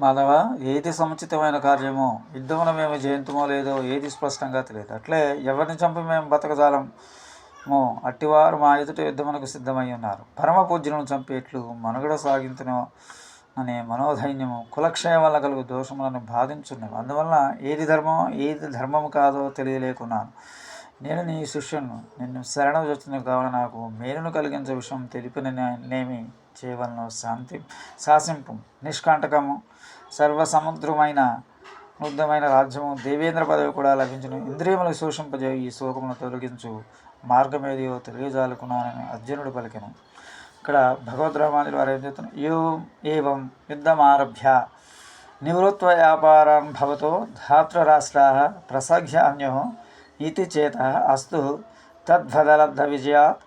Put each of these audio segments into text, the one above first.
మాధవ, ఏది సముచితమైన కార్యమో యుద్ధమున మేము జయంతుమో లేదో ఏది స్పష్టంగా తెలియదు. అట్లే ఎవరిని చంపి మేము బతకజాలమో అట్టివారు మా ఎదుట యుద్ధమునకు సిద్ధమై ఉన్నారు. పరమ పూజ్యులను చంపేట్లు మనుగడ సాగింతును అనే మనోధైన్యము కులక్షయం వల్ల కలుగు దోషములను బాధించున్నవి. అందువలన ఏది ధర్మమో ఏది ధర్మము కాదో తెలియలేకున్నాను. నేను నీ శిష్యును, నిన్ను శరణు వచ్చును కావున నాకు మేలును కలిగించే విషయం తెలిపినేమి చేయవలను శాసింపు. నిష్కంటకము సర్వసముద్రమైన వృద్ధమైన రాజ్యము దేవేంద్ర పదవి కూడా లభించును. ఇంద్రియములకు శోషింపజే ఈ శోకమును తొలగించు మార్గమేదియో తెలియజాలుకున్నానని అర్జునుడు పలికెను. ఇక్కడ భగవద్రామానుజులు వారు ఏం చెప్తున్నారు? ఏవం యుద్ధమారభ్య నివృత్వ వ్యాపారాన్ భవతో ధాతృరాష్ట్రా ప్రసఖ్య అన్యో ఇతి చేత అస్తు తద్వదలబ్ధ విజయాత్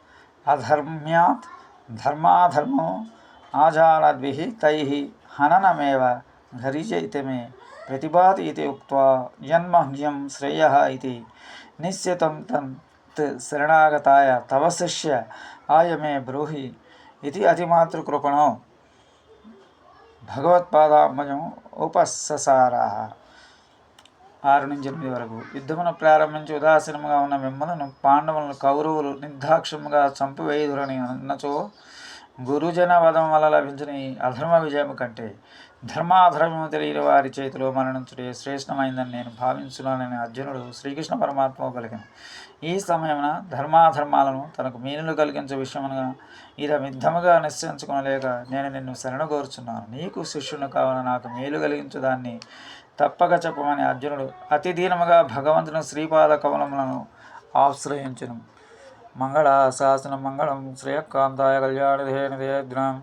అధర్మ్యాత్ ధర్మాధర్మో ఆజానద్భిః తైః హననమేవ ఘరిజయితే మే ప్రతిభాతి ఇది ఉక్త్వా యన్మహ్యం శ్రేయః ఇది నిశ్చితం తత్ శరణాగతాయ తవ శిష్య ఆయమే బ్రూహి ఇది అతిమాతృకృపణో భగవత్పాదాంబజం ఉపససార. 6-8 వరకు. యుద్ధమును ప్రారంభించి ఉదాసీనముగా ఉన్న మిమ్మలను పాండవులను కౌరవులు నిర్దాక్షముగా చంపివేయుదురని అన్నచో గురుజన వధం వల్ల లభించిన ఈ అధర్మ విజయము కంటే ధర్మాధర్మము తెలియని వారి చేతిలో మరణించుటే శ్రేష్టమైందని నేను భావించున్నానని అర్జునుడు శ్రీకృష్ణ పరమాత్మ పలికెను. ఈ సమయమున ధర్మాధర్మాలను తనకు మీనులు కలిగించే విషయముగా మిద్దముగా నిశ్చయించుకొనలేక నేను నిన్ను శరణు కోరుచున్నాను. నీకు శిష్యును కావున నాకు మేలు కలిగించు దాన్ని తప్పక చెప్పమని అర్జునుడు అతి దీనముగా భగవంతుని శ్రీపాద కమలములను ఆశ్రయించును. మంగళాశాసన మంగళం శ్రేయకాంతాయ కళ్యాణధేనుదేగ్రం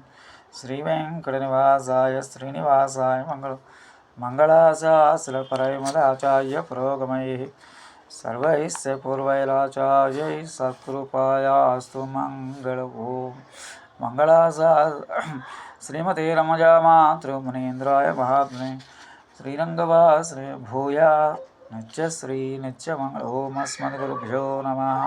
శ్రీవేంకట నివాసాయ శ్రీనివాసాయ మంగళం. మంగళాశాసన పరమదాచార్య పురోగమై సర్వైస్య పూర్వైరాచార్యై సత్కృపాయాస్తు మంగళ. ఓం మంగళాశా శ్రీమతే రమజామాతృ మునీంద్రాయ మహాత్మనే శ్రీరంగవాసే భూయా నిత్యశ్రీ నిత్యమంగళ. ఓం అస్మద్గురుభ్యో నమః.